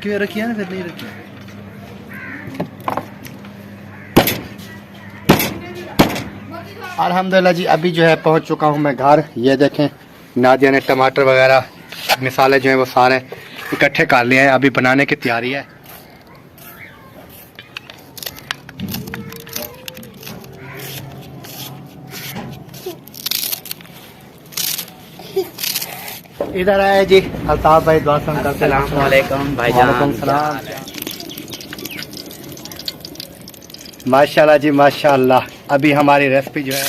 क्यों रखी है ना, फिर नहीं रखी है। अल्हम्दुलिल्लाह जी, अभी जो है पहुंच चुका हूं मैं घर। ये देखें, नादिया ने टमाटर वगैरह मिसाले जो है वो सारे इकट्ठे कर लिए हैं। अभी बनाने की तैयारी है। इधर आए जी अल्ताफ भाई, दुआ करते हैं। अस्सलाम वालेकुम भाईजान। वालेकुम सलाम। माशाल्लाह जी माशाल्लाह। अभी हमारी रेसिपी जो है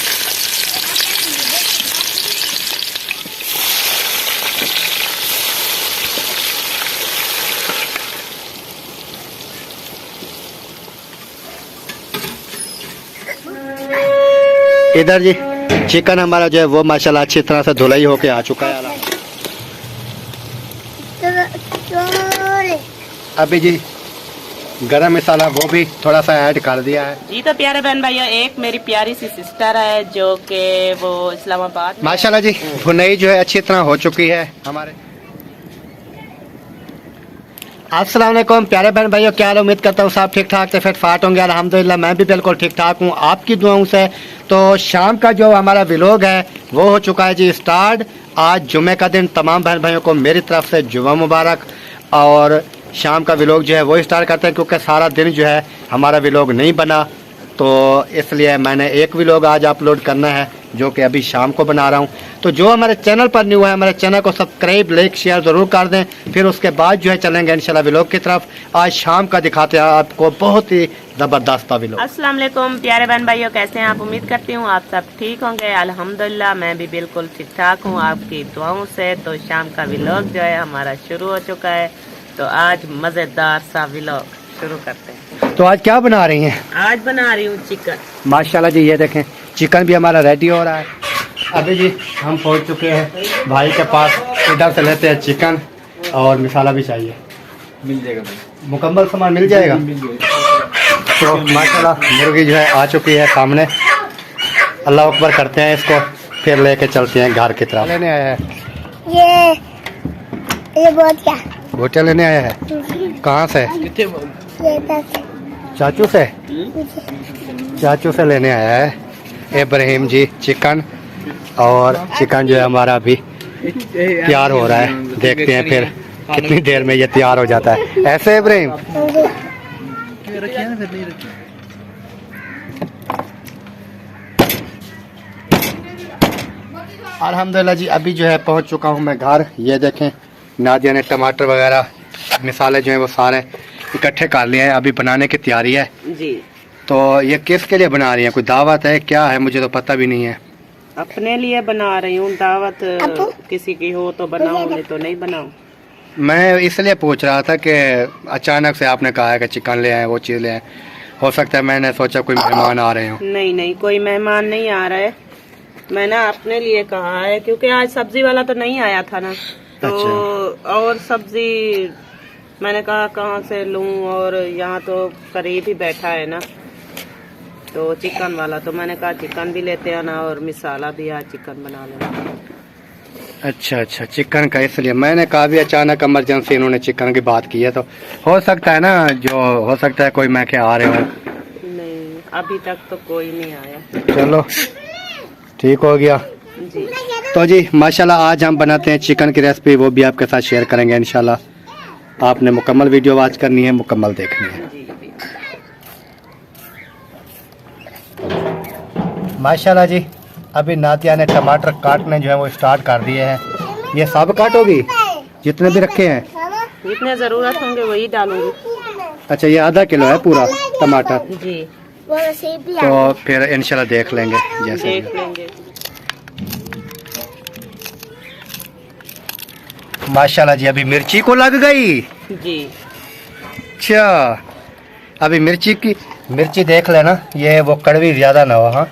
इधर जी चिकन हमारा जो है वो माशाल्लाह अच्छी तरह से धुलाई होके आ चुका है। अभी जी गरम मसाला वो भी थोड़ा सा ऐड कर दिया है जी। तो प्यारे बहन भाइयों, एक मेरी प्यारी सी सिस्टर है जो कि वो इस्लामाबाद में माशाल्लाह जी। भुनाई जो है अच्छी तरह हो चुकी है हमारे। अस्सलाम वालेकुम प्यारे बहन भाइयों, क्या हाल? उम्मीद करता हूँ सब ठीक ठाक से फिट फाट होंगे। अल्हम्दुलिल्लाह मैं भी बिल्कुल ठीक ठाक हूँ आपकी दुआओं से। तो शाम का जो हमारा व्लॉग है वो हो चुका है जी स्टार्ट। आज जुमे का दिन, तमाम बहन भाइयों को मेरी तरफ से जुमा मुबारक। और शाम का व्लॉग जो है वो स्टार्ट करते हैं, क्योंकि सारा दिन जो है हमारा व्लॉग नहीं बना, तो इसलिए मैंने एक व्लॉग आज अपलोड करना है जो कि अभी शाम को बना रहा हूँ। तो जो हमारे चैनल पर न्यू है, हमारे चैनल को सब्सक्राइब लाइक शेयर ज़रूर कर दें। फिर उसके बाद जो है चलेंगे इंशाल्लाह व्लॉग की तरफ। आज शाम का दिखाते हैं आपको बहुत ही ज़बरदस्त व्लॉग। अस्सलाम वालेकुम प्यारे बहन भाइयों, कैसे हैं आप? उम्मीद करती हूँ आप सब ठीक होंगे। अल्हम्दुलिल्लाह मैं भी बिल्कुल ठीक ठाक हूँ आपकी दुआओं से। तो शाम का व्लॉग जो है हमारा शुरू हो चुका है। तो आज मज़ेदार सा व्लॉग शुरू करते हैं। तो आज क्या बना रही हैं? आज बना रही हूँ चिकन। माशाल्लाह जी, ये देखें चिकन भी हमारा रेडी हो रहा है। अभी जी हम पहुंच चुके हैं भाई के पास। इधर से लेते हैं चिकन और मसाला भी चाहिए। मिल जाएगा भाई, मुकम्मल सामान मिल जाएगा। तो माशाल्लाह मुर्गी जो है आ चुकी है सामने। अल्लाह अकबर करते हैं इसको, फिर लेके चलते हैं घर की तरफ। लेने आया है ये बोटिया गोटिया लेने आया है। कहाँ से? चाचू से। चाचू से लेने आया है इब्राहिम जी चिकन। और चिकन जो है हमारा अभी तैयार हो रहा है। देखते हैं फिर कितनी देर में ये तैयार हो जाता है। ऐसे इब्राहिम क्यों रखी है ना, फिर नहीं रखी है। अल्हम्दुलिल्लाह जी, अभी जो है पहुंच चुका हूं मैं घर। ये देखें, नादिया ने टमाटर वगैरह मिसाले जो है वो सारे इकट्ठे कर लिए हैं। अभी बनाने की तैयारी है जी। तो ये किसके लिए बना रही हैं? कोई दावत है क्या है? मुझे तो पता भी नहीं है। अपने लिए बना रही हूँ। दावत किसी की हो तो बनाऊँ, नहीं तो नहीं बनाऊँ। मैं इसलिए पूछ रहा था कि अचानक से आपने कहा है कि चिकन ले आए, वो चीज़ ले आए। हो सकता है मैंने सोचा कोई मेहमान आ रहे हो। नहीं नहीं, कोई मेहमान नहीं आ रहा है। मैंने अपने लिए कहा है क्योंकि आज सब्जी वाला तो नहीं आया था ना। तो अच्छा। और सब्जी मैंने कहा कहाँ से लूँ, और यहाँ तो करीब ही बैठा है ना तो चिकन वाला, तो मैंने कहा चिकन भी लेते हैं ना और मिसाला भी आज चिकन बना लेना। अच्छा अच्छा, चिकन का इसलिए मैंने कहा भी अचानक इमरजेंसी इन्होंने चिकन की बात की है, तो हो सकता है ना, जो हो सकता है कोई मैं के आ रहे हो। नहीं, अभी तक तो कोई नहीं आया। चलो ठीक हो गया जी। तो जी माशाल्लाह आज हम बनाते हैं चिकन की रेसिपी, वो भी आपके साथ शेयर करेंगे इंशाल्लाह। आपने मुकम्मल वीडियो वॉच करनी है, मुकम्मल देखनी है। जी जी। माशाल्लाह जी, अभी नातिया ने टमाटर काटने जो है वो स्टार्ट कर दिए हैं। ये सब काटोगी जितने भी रखे हैं? जितने जरूरत होंगे वही डालूंगी। अच्छा, ये आधा किलो है पूरा टमाटर। जी, तो फिर इंशाल्लाह देख लेंगे जैसे देख लेंगे। माशाल्लाह जी, अभी मिर्ची को लग गई। जी। अच्छा, अभी मिर्ची देख लेना, ये वो कड़वी ज्यादा ना हो। हाँ,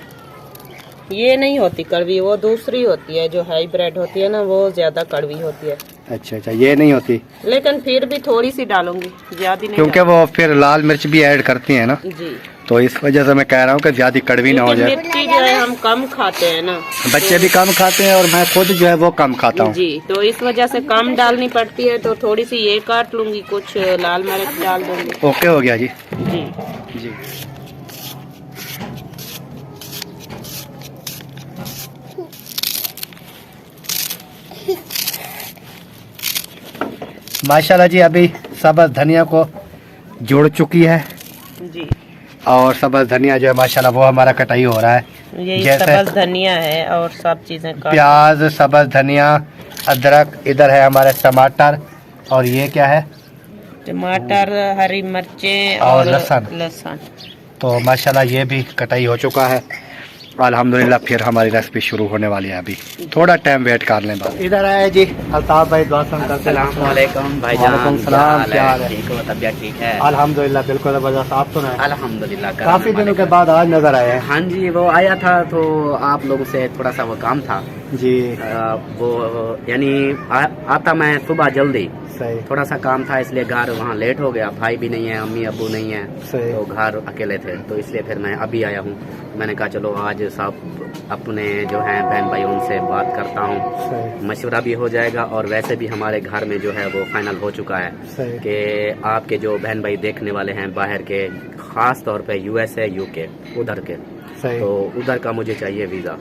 ये नहीं होती कड़वी, वो दूसरी होती है जो हाइब्रिड होती है ना, वो ज्यादा कड़वी होती है। अच्छा अच्छा, ये नहीं होती लेकिन फिर भी थोड़ी सी डालूंगी, ज्यादा नहीं क्योंकि वो फिर लाल मिर्च भी ऐड करती है ना, जी। तो इस वजह से मैं कह रहा हूँ कि ज्यादा कड़वी ना हो क्योंकि जाए। मिर्ची जो है हम कम खाते हैं ना, बच्चे भी कम खाते हैं और मैं खुद जो है वो कम खाता हूँ जी, तो इस वजह से कम डालनी पड़ती है। तो थोड़ी सी ये काट लूंगी, कुछ लाल मिर्च डाल दूंगी। ओके हो गया जी। जी जी माशाल्लाह जी, अभी सब्ज़ धनिया को जुड़ चुकी है जी। और सब्ज़ धनिया जो है माशाल्लाह वो हमारा कटाई हो रहा है। यही जैसे सब्ज़ धनिया है और सब चीजें काट, प्याज, सब्ज़ धनिया, अदरक, इधर है हमारे टमाटर और ये क्या है, टमाटर, हरी मिर्चें और लहसुन। तो माशाल्लाह ये भी कटाई हो चुका है। अल्हम्दुलिल्लाह फिर हमारी रेसिपी शुरू होने वाली है। अभी थोड़ा टाइम वेट कर लें बस। इधर आए जी अल्ताफ भाई, दुआ करते अस्सलाम वालेकुम भाईजान, वालेकुम सलाम, क्या हाल है? ठीक हो? तबीयत ठीक है? अल्हम्दुलिल्लाह बिल्कुल ज़बरदस्त। आप सुनाएं? अल्हम्दुलिल्लाह। काफी दिनों के बाद आज नजर आए हैं। हाँ जी, वो आया था तो आप लोगों से थोड़ा सा वो काम था जी वो यानी आता मैं सुबह जल्दी, सही थोड़ा सा काम था इसलिए घर वहाँ लेट हो गया। भाई भी नहीं है, अम्मी अब्बू नहीं है, सही। तो घर अकेले थे, तो इसलिए फिर मैं अभी आया हूँ। मैंने कहा चलो आज सब अपने जो हैं बहन भाई उनसे बात करता हूँ, सही मशवरा भी हो जाएगा और वैसे भी हमारे घर में जो है वो फाइनल हो चुका है सही कि आपके जो बहन भाई देखने वाले हैं बाहर के, खास तौर पे यूएसए यूके उधर के, सही तो उधर का मुझे चाहिए वीज़ा।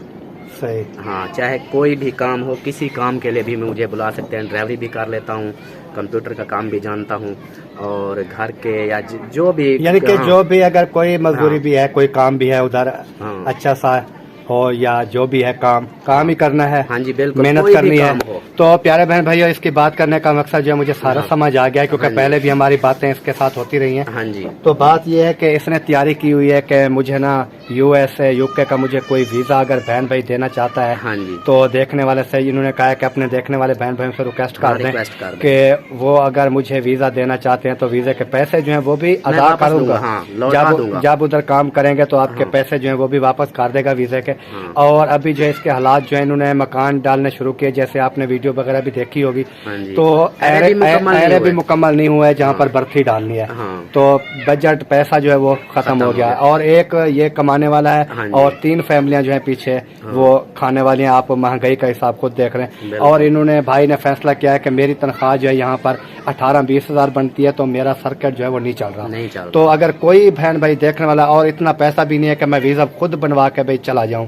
सही। हाँ, चाहे कोई भी काम हो, किसी काम के लिए भी मुझे बुला सकते हैं। ड्राइवरी भी कर लेता हूँ, कंप्यूटर का काम भी जानता हूँ और घर के या जो भी, यानी कि हाँ, जो भी अगर कोई मजदूरी हाँ। भी है, कोई काम भी है उधर हाँ। अच्छा सा हो या जो भी है काम ही करना है। हाँ जी बिल्कुल, मेहनत कोई भी करनी है। काम हो। तो प्यारे बहन भाइयों, इसकी बात करने का मकसद जो है मुझे सारा हाँ। समझ आ गया है, क्योंकि हाँ जी। पहले भी हमारी बातें इसके साथ होती रही हैं। हाँ जी। तो बात यह है कि इसने तैयारी की हुई है कि मुझे ना यूएसए यूके का मुझे कोई वीज़ा अगर बहन भाई देना चाहता है, हाँ जी। तो देखने वाले से इन्होंने कहा है कि अपने देखने वाले बहन भाइयों से रिक्वेस्ट हाँ, कर दें रिक्वेस्ट कर दें। कि वो अगर मुझे वीज़ा देना चाहते हैं तो वीज़े के पैसे जो हैं वो भी मैं अदा वापस करूंगा। दूंगा, हाँ, लौटा दूंगा। जब उधर काम करेंगे तो आपके हाँ। पैसे जो हैं वो भी वापस कर देगा वीज़े के। हाँ। और अभी जो है इसके हालात जो है, इन्होंने मकान डालने शुरू किए, जैसे आपने वीडियो वगैरह भी देखी होगी। हाँ जी। तो एरे भी मुकम्मल नहीं हुआ है जहाँ पर बर्फी डालनी है। हाँ। तो बजट पैसा जो है वो खत्म हो गया है। और एक ये कमाने वाला है हाँ जी। और 3 फैमिलियां जो है पीछे वो खाने वाली हैं। आप महंगाई का हिसाब खुद देख रहे हैं। बिल्कुल। और इन्होंने भाई ने फैसला किया है कि मेरी तनख्वाह जो है यहाँ पर 18-20 हज़ार बनती है, तो मेरा सर्किट जो है वो नहीं चल रहा। नहीं चल तो अगर कोई बहन भाई देखने वाला, और इतना पैसा भी नहीं है कि मैं वीज़ा खुद बनवा के भाई चला जाऊँ,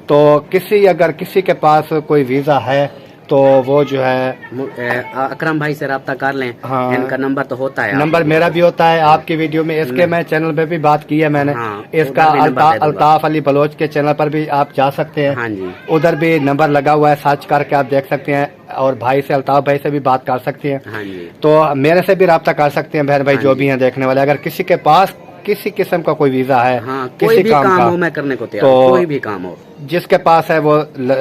तो अगर किसी के पास कोई वीज़ा है तो वो जो है अकरम भाई से रब्ता कर लें। हाँ। इनका नंबर तो होता है, नंबर मेरा भी होता है आपकी वीडियो में, इसके मैं चैनल पे भी बात की है मैंने। हाँ, इसका उधर भी नंबर दे दूंगा। अल्ताफ अली बलोच के चैनल पर भी आप जा सकते हैं। हाँ जी। उधर भी नंबर लगा हुआ है, सर्च करके आप देख सकते हैं। और भाई से, अल्ताफ भाई से भी बात कर सकते हैं। हाँ जी। तो मेरे से भी रब्ता कर सकते हैं बहन भाई हाँ जो जी। भी हैं देखने वाले। अगर किसी के पास किसी किस्म का कोई वीज़ा है, हाँ, कोई किसी भी काम काम का, हो मैं करने को तैयार तो हूँ, कोई भी काम हो। जिसके पास है वो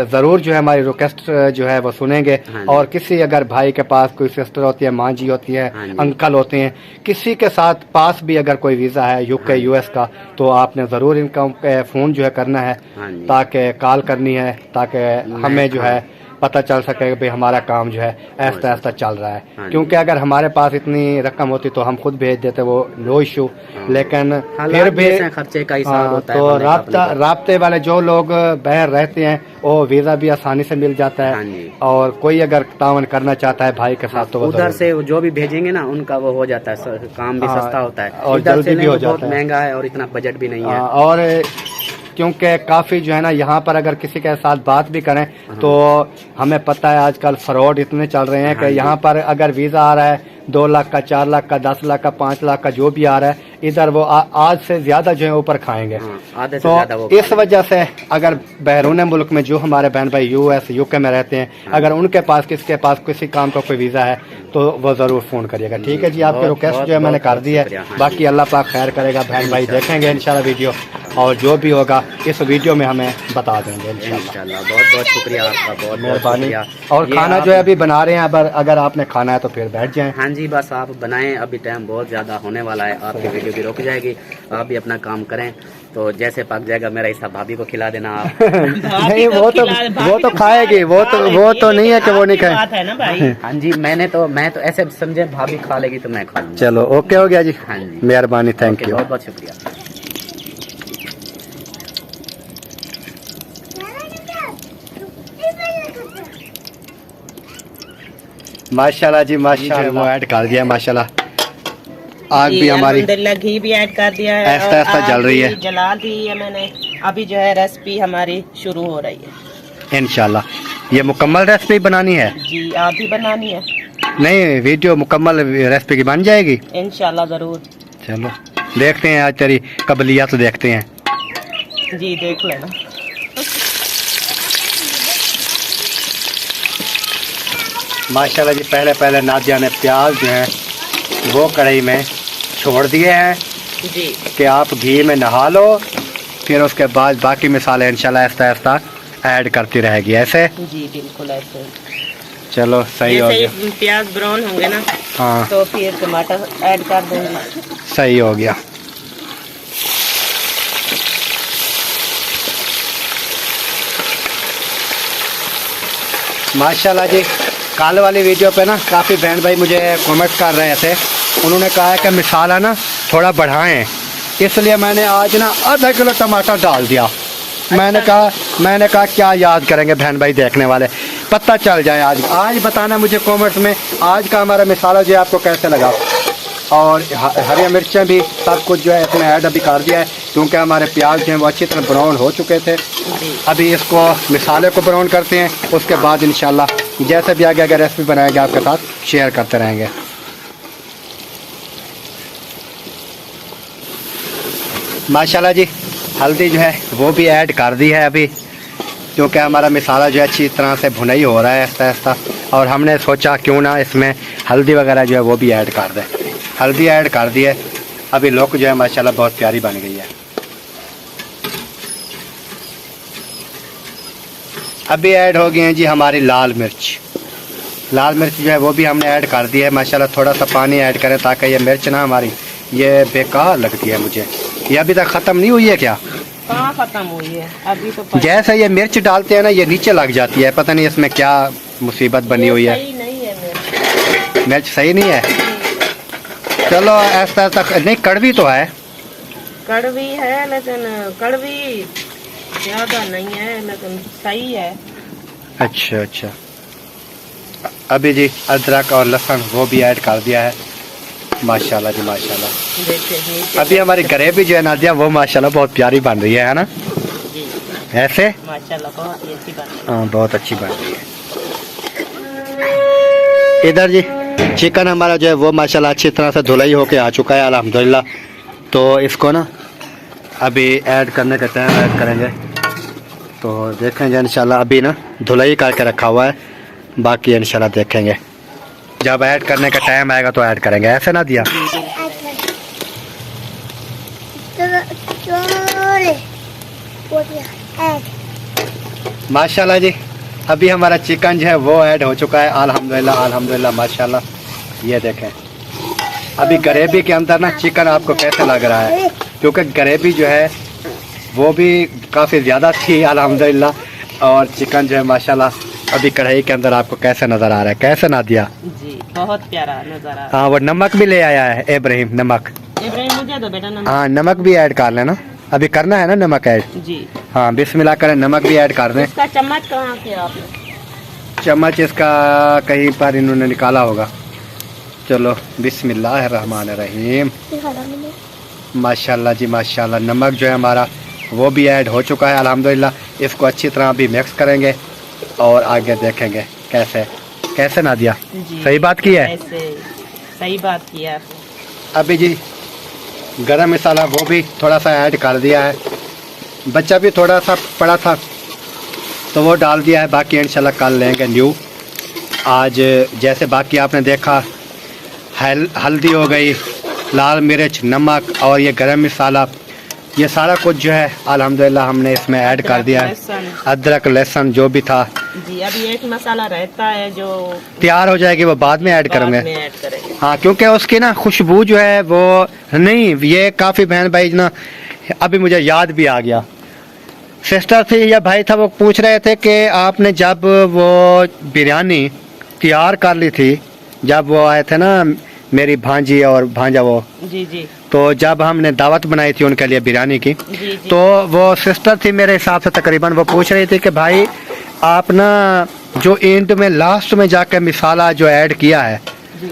जरूर जो है हमारी रिक्वेस्ट जो है वो सुनेंगे। हाँ जी। और किसी अगर भाई के पास कोई सिस्टर होती है, माँ जी होती है, हाँ जी। अंकल होते हैं, किसी के साथ पास भी अगर कोई वीज़ा है यूके हाँ। यूएस का, तो आपने ज़रूर इनका फ़ोन जो है करना है, हाँ जी। ताकि कॉल करनी है, ताकि हमें जो है पता चल सके कि भाई हमारा काम जो है ऐसा ऐसा चल रहा हाँ है। जी। क्योंकि अगर हमारे पास इतनी रकम होती तो हम खुद भेज देते, वो नो इशू। हाँ। लेकिन हालात फिर भी जैसे खर्चे का हिसाब हाँ, होता है, तो बंदे का अपने राब्ते वाले जो लोग बाहर रहते हैं वो वीज़ा भी आसानी से मिल जाता हाँ है। जी। और कोई अगर तावन करना चाहता है भाई के साथ तो वो उधर जरूर। से जो भी भेजेंगे ना उनका वो हो जाता है, काम भी हाँ, सस्ता होता है। और इधर जल्दी से भी नहीं, हो वो बहुत जाता है। महंगा है और इतना बजट भी नहीं है। और क्योंकि काफ़ी जो है ना यहाँ पर अगर किसी के साथ बात भी करें तो हमें पता है आजकल फ्रॉड इतने चल रहे हैं हाँ कि जी। यहाँ पर अगर वीज़ा आ रहा है 2 लाख का, 4 लाख का, 10 लाख का, 5 लाख का, जो भी आ रहा है, इधर वो आज से ज्यादा जो है ऊपर खाएंगे। हाँ, आधे से ज्यादा तो वो इस वजह से अगर बैरून मुल्क में जो हमारे बहन भाई यूएस यूके में रहते हैं, अगर उनके पास किसके पास किसी काम का कोई वीज़ा है तो वो ज़रूर फ़ोन करिएगा। ठीक है जी, आपकी बहुत- रिक्वेस्ट बहुत- जो है मैंने बहुत कर दी है। शुक्रिया। हाँ बाकी अल्लाह पाक खैर करेगा, बहन भाई देखेंगे इंशाल्लाह वीडियो, और जो भी होगा इस वीडियो में हमें बता देंगे इंशाल्लाह। इंशाल्लाह। बहुत बहुत शुक्रिया आपका, बहुत बहुत मेहरबानी। शुक्रिया। और ये खाना आप- जो है अभी बना रहे हैं, अगर आपने खाना है तो फिर बैठ जाएं। हाँ जी, बस आप बनाएं, अभी टाइम बहुत ज़्यादा होने वाला है, आपकी वीडियो भी रुक जाएगी, आप भी अपना काम करें। तो जैसे पक जाएगा मेरा हिस्सा भाभी को खिला देना आप। नहीं वो तो खाएगी, वो तो नहीं है कि वो नहीं खाए। बात है ना भाई। हाँ जी, मैं तो ऐसे समझे भाभी खा लेगी तो मैं खा लूंगा। चलो ओके हो गया जी। हाँ जी, मेहरबानी, थैंक यू। बहुत बहुत शुक्रिया। माशाल्लाह जी माशाल्लाह, वो ऐड कर दिया माशाल्लाह। आग भी हमारी अल्हम्दुलिल्लाह घी भी ऐड कर दिया है, ऐसा ऐसा और जल रही है। आग भी जला दी है मैंने। अभी जो है रेसिपी हमारी शुरू हो रही है इंशाल्लाह। ये मुकम्मल रेसिपी बनानी है? जी, आप भी बनानी है। नहीं, वीडियो मुकम्मल रेसिपी की बन जाएगी इंशाल्लाह जरूर। चलो देखते हैं आज तेरी कबलियत देखते हैं। जी देख लेना। माशाल्लाह जी, पहले नादिया ने प्याज जो है वो कढ़ाई में छोड़ दिए हैं जी कि आप घी में नहा लो, फिर उसके बाद बाकी मसाले इंशाल्लाह आहिस्ता आहिस्ता ऐड करती रहेगी ऐसे। जी बिल्कुल ऐसे। चलो सही हो जैसे गया। ही प्याज ब्राउन होंगे ना, हाँ तो फिर टमाटर ऐड कर देंगे। सही हो गया। माशाल्लाह जी, कल वाली वीडियो पे ना काफ़ी बहन भाई मुझे कमेंट कर रहे थे, उन्होंने कहा कि मसाला ना थोड़ा बढ़ाएं, इसलिए मैंने आज ना आधा किलो टमाटर डाल दिया। मैंने कहा क्या याद करेंगे बहन भाई देखने वाले, पता चल जाए। आज बताना मुझे कमेंट्स में आज का हमारा मसाला जो है आपको कैसे लगा। और हरी मिर्चें भी सब कुछ जो है इसमें ऐड अभी कर दिया है, क्योंकि हमारे प्याज जो हैं वो अच्छी तरह ब्राउन हो चुके थे। अभी इसको मसाले को ब्राउन करते हैं, उसके बाद इंशाल्लाह जैसे भी आगे अगर रेसिपी बनाएंगे आपके साथ शेयर करते रहेंगे। माशाल्लाह जी, हल्दी जो है वो भी ऐड कर दी है अभी, क्योंकि हमारा मसाला जो है अच्छी तरह से भुनाई हो रहा है आहिस्ता आहिस्ता, और हमने सोचा क्यों ना इसमें हल्दी वगैरह जो है वो भी ऐड कर दें। हल्दी ऐड कर दी है। अभी लुक जो है माशाल्लाह बहुत प्यारी बन गई है। अभी ऐड हो गई हैं जी हमारी लाल मिर्च। लाल मिर्च जो है वो भी हमने ऐड कर दी है माशाल्लाह। थोड़ा सा पानी ऐड करें ताकि ये मिर्च ना हमारी ये बेकार लगती है मुझे। ये अभी तक ख़त्म नहीं हुई है क्या? कहाँ खत्म हुई है, अभी तो जैसे ये मिर्च डालते हैं ना ये नीचे लग जाती है, पता नहीं इसमें क्या मुसीबत बनी हुई है। सही नहीं है मिर्च सही नहीं है। चलो ऐसा नहीं, कड़वी तो है। कड़वी है लेकिन कड़वी ज्यादा नहीं है, लेकिन सही है। अच्छा अच्छा। अभी जी अदरक और लहसुन वो भी ऐड कर दिया है। माशाल्लाह जी माशाल्लाह। देखिए अभी हमारी ग्रेवी जो है नादिया वो माशाल्लाह बहुत प्यारी बन रही है ना? जी ऐसे माशाल्लाह बहुत ही अच्छी बात है। हाँ बहुत अच्छी बन रही है। इधर जी चिकन हमारा जो है वो माशाल्लाह अच्छी तरह से धुलाई होके आ चुका है अल्हम्दुलिल्लाह। तो इसको ना अभी ऐड करने का टाइम ऐड करेंगे, तो देखेंगे इंशाल्लाह। अभी ना धुलाई करके रखा हुआ है, बाकी इंशाल्लाह देखेंगे जब ऐड करने का टाइम आएगा तो ऐड करेंगे, ऐसे ना दिया। माशाल्लाह जी, अभी हमारा चिकन जो है वो ऐड हो चुका है अल्हम्दुलिल्लाह अल्हम्दुलिल्लाह माशाल्लाह। ये देखें अभी ग्रेवी के अंदर ना चिकन आपको कैसे लग रहा है, क्योंकि ग्रेवी जो है वो भी काफ़ी ज़्यादा थी अल्हम्दुलिल्लाह, और चिकन जो है माशाल्लाह अभी कढ़ाई के अंदर आपको कैसे नज़र आ रहा है, कैसे ना दिया? जी बहुत प्यारा नजर आ रहा है। हाँ वो नमक भी ले आया है इब्राहिम, नमक। इब्राहिम मुझे दो बेटा नमक। हाँ नमक भी ऐड कर लेना, अभी करना है ना नमक ऐड। जी हाँ बिस्मिल्लाह करें, नमक भी ऐड कर दें। इसका चम्मच कहाँ से आपने? चम्मच इसका कहीं पर इन्होंने निकाला होगा। चलो बिस्मिल्लाहिर्रहमानिर्रहीम। माशाल्लाह जी माशाल्लाह। नमक जो है हमारा वो भी ऐड हो चुका है अल्हम्दुलिल्लाह। इसको अच्छी तरह अभी मिक्स करेंगे और आगे देखेंगे कैसे कैसे ना दिया। जी सही बात की है, ऐसे सही बात की है। अभी जी गरम मसाला वो भी थोड़ा सा ऐड कर दिया है, बच्चा भी थोड़ा सा पड़ा था तो वो डाल दिया है, बाकी इंशाल्लाह कल लेंगे न्यू। आज जैसे बाकी आपने देखा हल्दी हो गई, लाल मिर्च, नमक और ये गरम मसाला, ये सारा कुछ जो है अल्हम्दुलिल्लाह हमने इसमें ऐड कर दिया है। अदरक लहसुन जो भी था जी, अभी एक मसाला रहता है जो तैयार हो जाएगी वो बाद में ऐड करेंगे। हाँ क्योंकि उसकी ना खुशबू जो है वो नहीं, ये काफ़ी बहन भाई ना अभी मुझे याद भी आ गया। सिस्टर थी या भाई था, वो पूछ रहे थे कि आपने जब वो बिरयानी तैयार कर ली थी, जब वो आए थे ना मेरी भांजी और भांजा वो, जी जी तो जब हमने दावत बनाई थी उनके लिए बिरयानी की, जी जी। तो वो सिस्टर थी मेरे हिसाब से तकरीबन, वो पूछ रही थी कि भाई आप ना जो एंड में लास्ट में जाकर मिसाला जो ऐड किया है, जी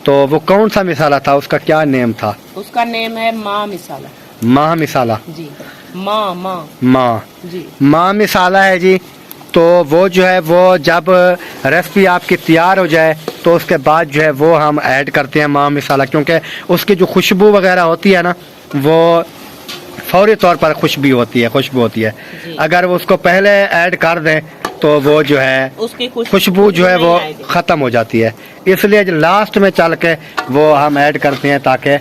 तो वो कौन सा मिसाला था, उसका क्या नेम था? उसका नेम है माँ मिसाला। माँ मिसाला। जी माँ माँ माँ जी माँ मिसाला है जी। तो वो जो है वो जब रेसिपी आपकी तैयार हो जाए तो उसके बाद जो है वो हम ऐड करते हैं माँ मिसाला, क्योंकि उसकी जो खुशबू वगैरह होती है ना, वो फौरी तौर पर खुशबू होती है। जी। अगर वो उसको पहले ऐड कर दें तो वो जो है उसकी खुशबू जो है वो नहीं आएगी। ख़त्म हो जाती है, इसलिए जो लास्ट में चल के वो हम ऐड करते हैं ताकि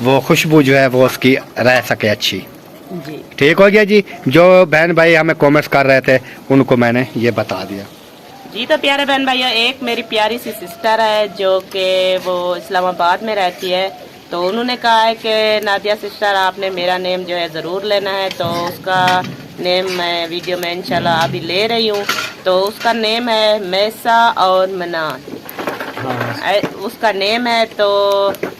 वो खुशबू जो है वो उसकी रह सके अच्छी। जी ठीक हो गया जी। जो बहन भाई हमें कमेंट्स कर रहे थे उनको मैंने ये बता दिया। जी। तो प्यारे बहन भाइयों, एक मेरी प्यारी सी सिस्टर है जो कि वो इस्लामाबाद में रहती है, तो उन्होंने कहा है कि नादिया सिस्टर आपने मेरा नेम जो है ज़रूर लेना है, तो उसका नेम मैं वीडियो में इंशाल्लाह अभी ले रही हूँ। तो उसका नेम है मैसा और मनान, उसका नेम है। तो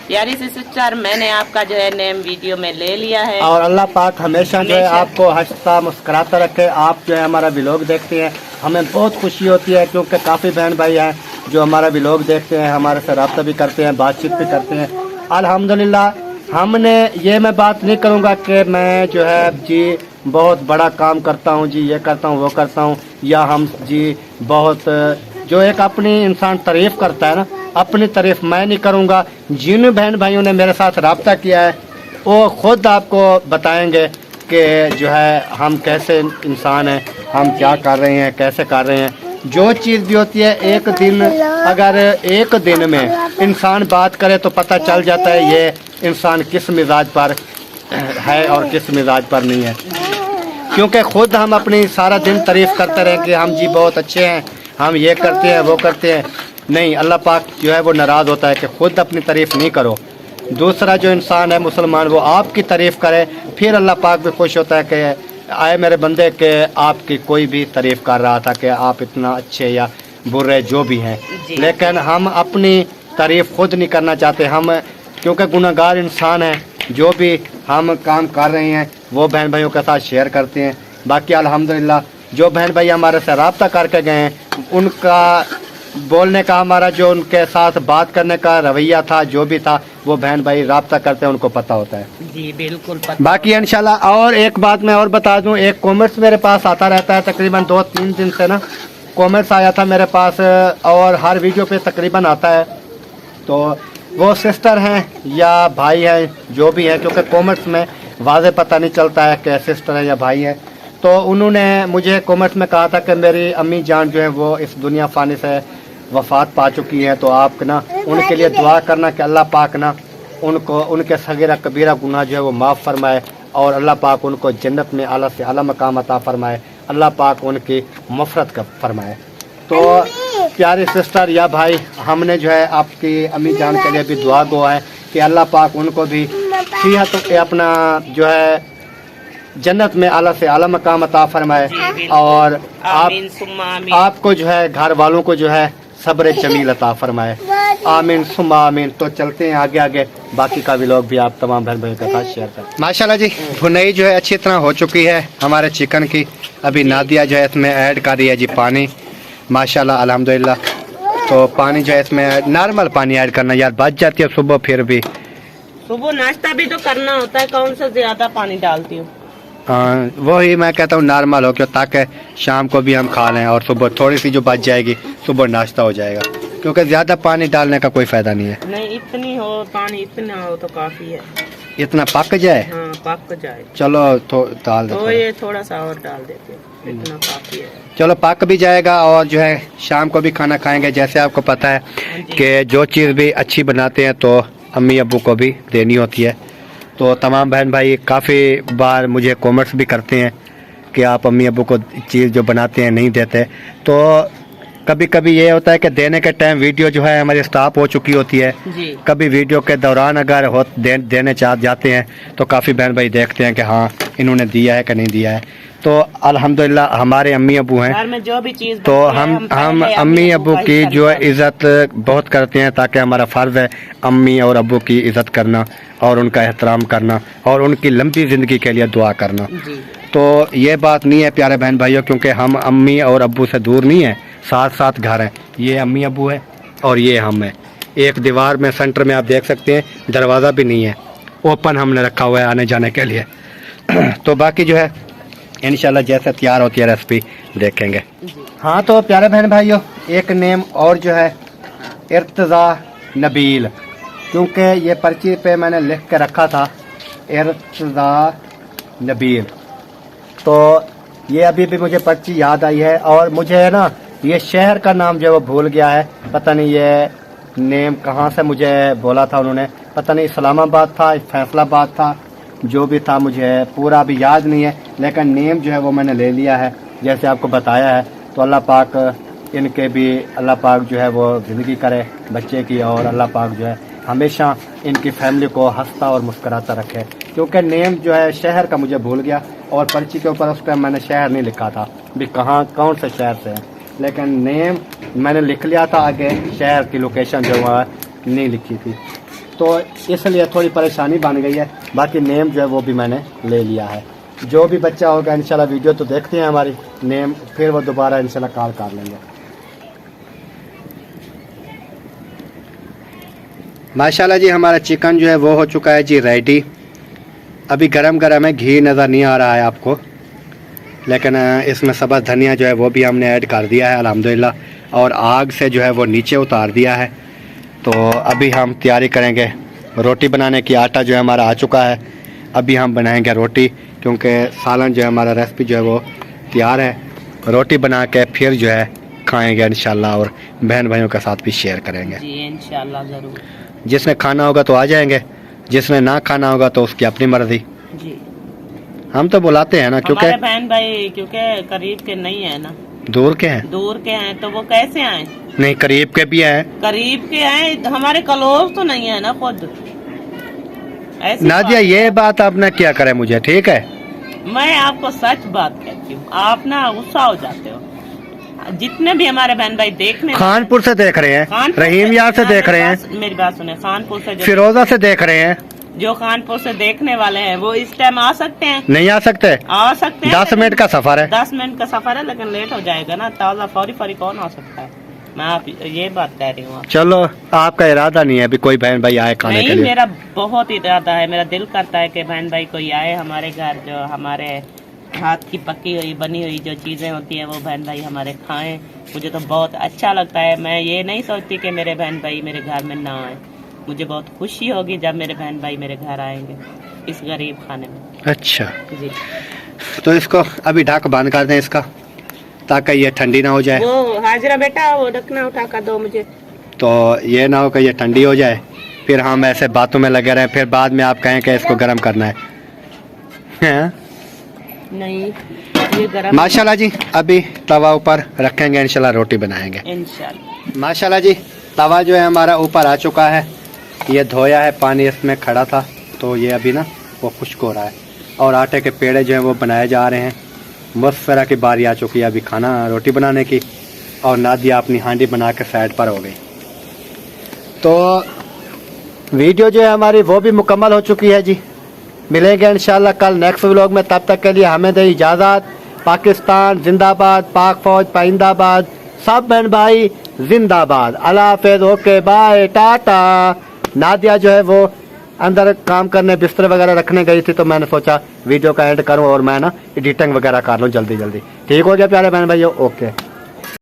प्यारी सी सिस्टर, मैंने आपका जो है नेम वीडियो में ले लिया है। और अल्लाह पाक हमेशा जो है आपको हंसता मुस्कुराता रखे। आप जो है हमारा व्लॉग देखते हैं, हमें बहुत खुशी होती है, क्योंकि काफ़ी बहन भाई हैं जो हमारा व्लॉग देखते हैं, हमारे से रब्ता भी करते हैं, बातचीत भी करते हैं। अल्हम्दुलिल्लाह हमने ये मैं बात नहीं करूँगा कि मैं जो है जी बहुत बड़ा काम करता हूँ जी, ये करता हूँ वो करता हूँ, या हम जी बहुत जो एक अपनी इंसान तारीफ़ करता है ना, अपनी तारीफ़ मैं नहीं करूँगा। जिन बहन भाइयों ने मेरे साथ रब्ता किया है वो ख़ुद आपको बताएंगे कि जो है हम कैसे इंसान हैं, हम क्या कर रहे हैं, कैसे कर रहे हैं। जो चीज़ भी होती है एक दिन, अगर एक दिन में इंसान बात करे तो पता चल जाता है ये इंसान किस मिजाज पर है और किस मिजाज पर नहीं है। क्योंकि ख़ुद हम अपनी सारा दिन तारीफ़ करते रहे कि हम जी बहुत अच्छे हैं, हम ये करते हैं वो करते हैं, नहीं, अल्लाह पाक जो है वो नाराज़ होता है कि ख़ुद अपनी तारीफ़ नहीं करो, दूसरा जो इंसान है मुसलमान वो आपकी तारीफ़ करे, फिर अल्लाह पाक भी खुश होता है कि आए मेरे बंदे के आपकी कोई भी तारीफ़ कर रहा था कि आप इतना अच्छे या बुरे जो भी हैं। लेकिन हम अपनी तारीफ़ खुद नहीं करना चाहते, हम क्योंकि गुनहगार इंसान हैं, जो भी हम काम कर रहे हैं वो बहन भाइयों के साथ शेयर करते हैं। बाकी अल्हम्दुलिल्लाह जो बहन भाई हमारे से रब्ता करके गए हैं, उनका बोलने का, हमारा जो उनके साथ बात करने का रवैया था, जो भी था, वो बहन भाई रब्ता करते हैं, उनको पता होता है। जी बिल्कुल पता। बाकी इंशाल्लाह। और एक बात मैं और बता दूं, एक कॉमेंट्स मेरे पास आता रहता है तकरीबन 2-3 दिन से ना, कॉमेंट्स आया था मेरे पास और हर वीडियो पे तकरीबन आता है। तो वो सिस्टर हैं या भाई हैं जो भी है, क्योंकि कॉमेंट्स में वाज़े पता नहीं चलता है कि सिस्टर है या भाई है। तो उन्होंने मुझे कॉमेंट्स में कहा था कि मेरी अम्मी जान जो है वो इस दुनिया फ़ानी से वफ़ात पा चुकी हैं, तो आप ना उनके लिए दुआ करना कि अल्लाह पाक ना उनको उनके सगीरा कबीरा गुनाह जो है वो माफ़ फरमाए और अल्लाह पाक उनको जन्नत में आला से आला मकाम अता फरमाए, अल्लाह पाक उनकी मफ़रत का फरमाए। तो प्यारी सिस्टर या भाई, हमने जो है आपकी अम्मी जान के लिए भी दुआ गो है कि अल्लाह पाक उनको भी सेहत अपना जो है जन्नत में आला से आला मकाम अता फरमाए और आपको जो है घर वालों को जो है सब्र जमील अता फरमाए। आमीन सुम्मा आमीन। तो चलते हैं आगे आगे, बाकी का व्लॉग भी आप तमाम बहन भाइयों के साथ शेयर करें। माशाल्लाह जी, भुनाई जो है अच्छी तरह हो चुकी है हमारे चिकन की। अभी नादिया जो है इसमें ऐड कर रही है जी पानी, माशाल्लाह अल्हम्दुलिल्लाह। तो पानी जो है इसमें नॉर्मल पानी ऐड करना यार, बच जाती है सुबह, फिर भी सुबह नाश्ता भी तो करना होता है, कौन सा ज्यादा पानी डालती हूँ? हाँ, वही मैं कहता हूँ नॉर्मल हो, क्यों ताकि शाम को भी हम खा लें और सुबह थोड़ी सी जो बच जाएगी सुबह नाश्ता हो जाएगा, क्योंकि ज़्यादा पानी डालने का कोई फ़ायदा नहीं है। नहीं, इतनी हो पानी, इतना हो तो काफ़ी है। इतना पक जाए? हाँ, पक जाए। चलो डाल दो, तो ये थोड़ा सा और डाल देते हैं, इतना काफ़ी है। चलो पक भी जाएगा और जो है शाम को भी खाना खाएंगे। जैसे आपको पता है कि जो चीज़ भी अच्छी बनाते हैं तो अम्मी अब्बू को भी देनी होती है। तो तमाम बहन भाई काफ़ी बार मुझे कमेंट्स भी करते हैं कि आप अम्मी अब्बू को चीज़ जो बनाते हैं नहीं देते। तो कभी कभी ये होता है कि देने के टाइम वीडियो जो है हमारी स्टॉप हो चुकी होती है। जी कभी वीडियो के दौरान अगर देने जाते हैं तो काफ़ी बहन भाई देखते हैं कि हाँ इन्होंने दिया है कि नहीं दिया है। तो अल्हम्दुलिल्लाह हमारे अम्मी अबू हैं, घर में जो भी चीज तो बनती है, हम पहले अम्मी अबू का की ही जो करते हैं। इज़्ज़त बहुत करते हैं, ताकि हमारा फ़र्ज़ है अम्मी और अबू की इज़्ज़त करना और उनका एहतराम करना और उनकी लंबी ज़िंदगी के लिए दुआ करना। जी तो ये बात नहीं है प्यारे बहन भाइयों, क्योंकि हम अम्मी और अब्बू से दूर नहीं है, साथ साथ घर हैं। ये अम्मी अब्बू है और ये हम हैं। एक दीवार में सेंटर में आप देख सकते हैं, दरवाज़ा भी नहीं है, ओपन हमने रखा हुआ है आने जाने के लिए। तो बाकी जो है इंशाल्लाह जैसे तैयार होती है रेसिपी देखेंगे। हाँ तो प्यारे बहन भाइयों, एक नेम और जो है इर्तज़ा नबील, क्योंकि ये पर्ची पे मैंने लिख के रखा था इर्तज़ा नबील, तो ये अभी भी मुझे पर्ची याद आई है। और मुझे है ना ये शहर का नाम जो है वो भूल गया है, पता नहीं ये नेम कहाँ से मुझे बोला था उन्होंने, पता नहीं इस्लामाबाद था, फैसलाबाद था, जो भी था मुझे पूरा अभी याद नहीं है, लेकिन नेम जो है वो मैंने ले लिया है जैसे आपको बताया है। तो अल्लाह पाक इनके भी अल्लाह पाक जो है वो ज़िंदगी करे बच्चे की, और अल्लाह पाक जो है हमेशा इनकी फैमिली को हंसता और मुस्कराता रखे। क्योंकि नेम जो है शहर का मुझे भूल गया, और पर्ची के ऊपर उस टाइम मैंने शहर नहीं लिखा था भी कहाँ कौन से शहर से है, लेकिन नेम मैंने लिख लिया था, आगे शहर की लोकेशन जो है नहीं लिखी थी, तो इसलिए थोड़ी परेशानी बन गई है। बाकी नेम जो है वो भी मैंने ले लिया है। जो भी बच्चा होगा इंशाल्लाह वीडियो तो देखते हैं हमारी, नेम फिर वो दोबारा इंशाल्लाह कॉल कर लेंगे। माशाल्लाह जी हमारा चिकन जो है वो हो चुका है जी रेडी। अभी गरम गरम है, घी नज़र नहीं आ रहा है आपको, लेकिन इसमें सब्ज़ धनिया जो है वो भी हमने ऐड कर दिया है अल्हम्दुलिल्लाह, और आग से जो है वो नीचे उतार दिया है। तो अभी हम तैयारी करेंगे रोटी बनाने की। आटा जो है हमारा आ चुका है, अभी हम बनाएंगे रोटी, क्योंकि सालन जो है हमारा रेसिपी जो है वो तैयार है। रोटी बना के फिर जो है खाएंगे इंशाल्लाह, और बहन भाइयों के साथ भी शेयर करेंगे जी इंशाल्लाह ज़रूर। जिसने खाना होगा तो आ जाएंगे, जिसने ना खाना होगा तो उसकी अपनी मर्जी। जी हम तो बुलाते हैं ना, क्योंकि हमारे बहन भाई क्योंकि करीब के नहीं है ना, दूर के हैं। दूर के हैं, तो वो कैसे आए? नहीं करीब के भी हैं। करीब के आए, हमारे क्लोज तो नहीं है ना खुद। ऐसी नादिया ये बात आप ना क्या करे मुझे, ठीक है? मैं आपको सच बात कहती हूँ, आप ना गुस्सा हो जाते हो। जितने भी हमारे बहन भाई देखने खानपुर से देख रहे हैं, खानपुर रहीम यार से देख रहे हैं, मेरी बात सुने, खानपुर से फिरोजा से देख रहे हैं। जो खानपुर से देखने वाले हैं वो इस टाइम आ सकते हैं? नहीं आ सकते, आ सकते हैं, 10 मिनट का सफर है। 10 मिनट का सफर है, लेकिन लेट हो जाएगा ना। ताज़ा फौरी फौरी कौन आ सकता है? मैं आप ये बात कह रही हूँ। चलो आपका इरादा नहीं है अभी कोई बहन भाई आए खाने के नहीं, लिए? मेरा बहुत इरादा है, मेरा दिल करता है कि बहन भाई कोई आए हमारे घर, जो हमारे हाथ की पकी हुई बनी हुई जो चीज़ें होती हैं वो बहन भाई हमारे खाएं। मुझे तो बहुत अच्छा लगता है। मैं ये नहीं सोचती कि मेरे बहन भाई मेरे घर में ना आए। मुझे बहुत खुशी होगी जब मेरे बहन भाई मेरे घर आएंगे इस गरीब खाने में। अच्छा जी, तो इसको अभी ढक बंद कर दें इसका, ताकि ये ठंडी ना हो जाए। वो हाजरा बेटा वो ढकना उठा कर दो मुझे। तो ये ना हो कि ये ठंडी हो जाए, फिर हम ऐसे बातों में लगे रहें, फिर बाद में आप कहें कि इसको गर्म करना है। हैं? नहीं ये गरम माशाल्लाह जी अभी तवा ऊपर रखेंगे, इंशाल्लाह रोटी बनाएंगे इंशाल्लाह। माशाल्लाह जी। तवा जो है हमारा ऊपर आ चुका है, ये धोया है, पानी इसमें खड़ा था, तो ये अभी ना वो खुश्क हो रहा है, और आटे के पेड़े जो हैं वो बनाए जा रहे हैं। मुसफ़रा की बारी आ चुकी है अभी खाना रोटी बनाने की, और नादिया अपनी हांडी बना के साइड पर हो गई। तो वीडियो जो है हमारी वो भी मुकम्मल हो चुकी है जी। मिलेंगे इंशाल्लाह कल नेक्स्ट व्लॉग में, तब तक के लिए हमें दे इजाज़त। पाकिस्तान जिंदाबाद, पाक फौज पाइंदाबाद, सब बहन भाई जिंदाबाद। अल्लाह हाफ़िज़, ओके बाय टाटा। नादिया जो है वो अंदर काम करने बिस्तर वगैरह रखने गई थी, तो मैंने सोचा वीडियो का एंड करूं और मैं ना एडिटिंग वगैरह कर लूं जल्दी जल्दी। ठीक हो गया प्यारे बहन भाइयों, ओके।